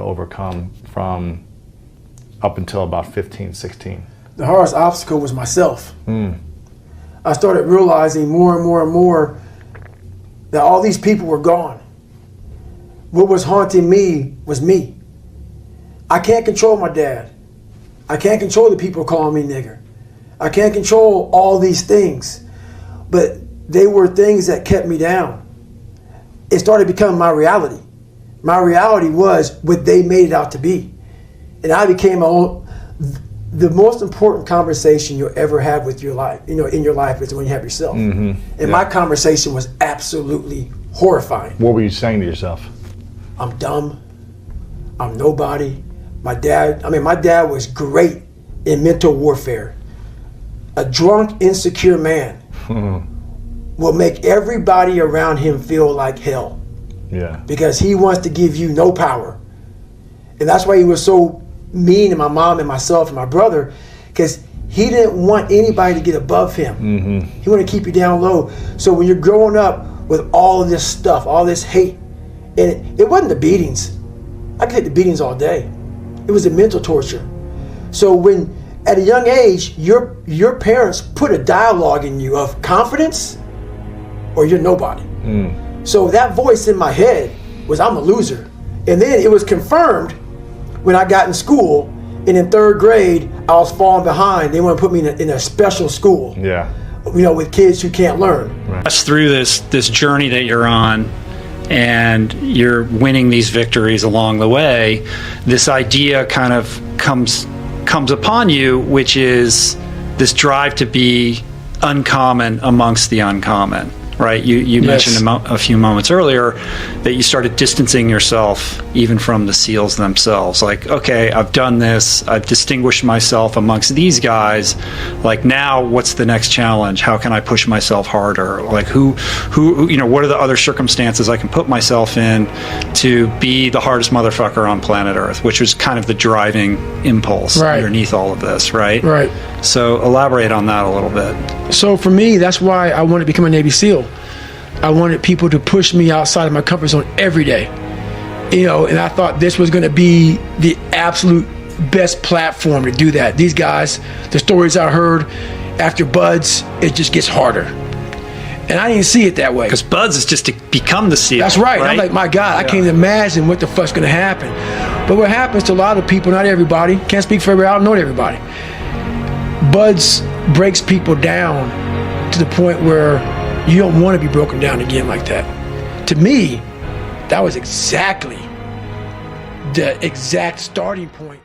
overcome from up until about 15, 16? The hardest obstacle was myself. I started realizing more and more and more that all these people were gone. What was haunting me was me. I can't control my dad. I can't control the people calling me nigger. I can't control all these things. But they were things that kept me down. It started becoming my reality. My reality was what they made it out to be. And I became the most important conversation you'll ever have with your life, in your life, is when you have yourself. And my conversation was absolutely horrifying. What were you saying to yourself? I'm dumb. I'm nobody. My dad was great in mental warfare. A drunk, insecure man will make everybody around him feel like hell. Yeah. Because he wants to give you no power. And that's why he was so mean to my mom and myself and my brother, because he didn't want anybody to get above him. He wanted to keep you down low. So when you're growing up with all of this stuff, all this hate, and it wasn't the beatings. I could take the beatings all day. It was the mental torture. So when, at a young age, your parents put a dialogue in you of confidence or you're nobody. So that voice in my head was, I'm a loser. And then it was confirmed when I got in school, and in third grade, I was falling behind. They want to put me in a special school. Yeah. With kids who can't learn. Right. Us through this journey that you're on, and you're winning these victories along the way, this idea kind of comes upon you, which is this drive to be uncommon amongst the uncommon. Right, you mentioned a few moments earlier that you started distancing yourself even from the SEALs themselves. Like, okay, I've done this, I've distinguished myself amongst these guys. Like, now what's the next challenge? How can I push myself harder? Like, who, what are the other circumstances I can put myself in to be the hardest motherfucker on planet Earth? Which was kind of the driving impulse underneath all of this, right? Right. So elaborate on that a little bit. So for me, that's why I wanted to become a Navy SEAL. I wanted people to push me outside of my comfort zone every day. And I thought this was going to be the absolute best platform to do that. These guys, the stories I heard after BUD/S, it just gets harder. And I didn't see it that way. Because BUD/S is just to become the SEAL. That's right. I'm like, my God, I can't imagine what the fuck's going to happen. But what happens to a lot of people, not everybody, can't speak for everybody, I don't know everybody. BUD/S breaks people down to the point where you don't want to be broken down again like that. To me, that was exactly the exact starting point.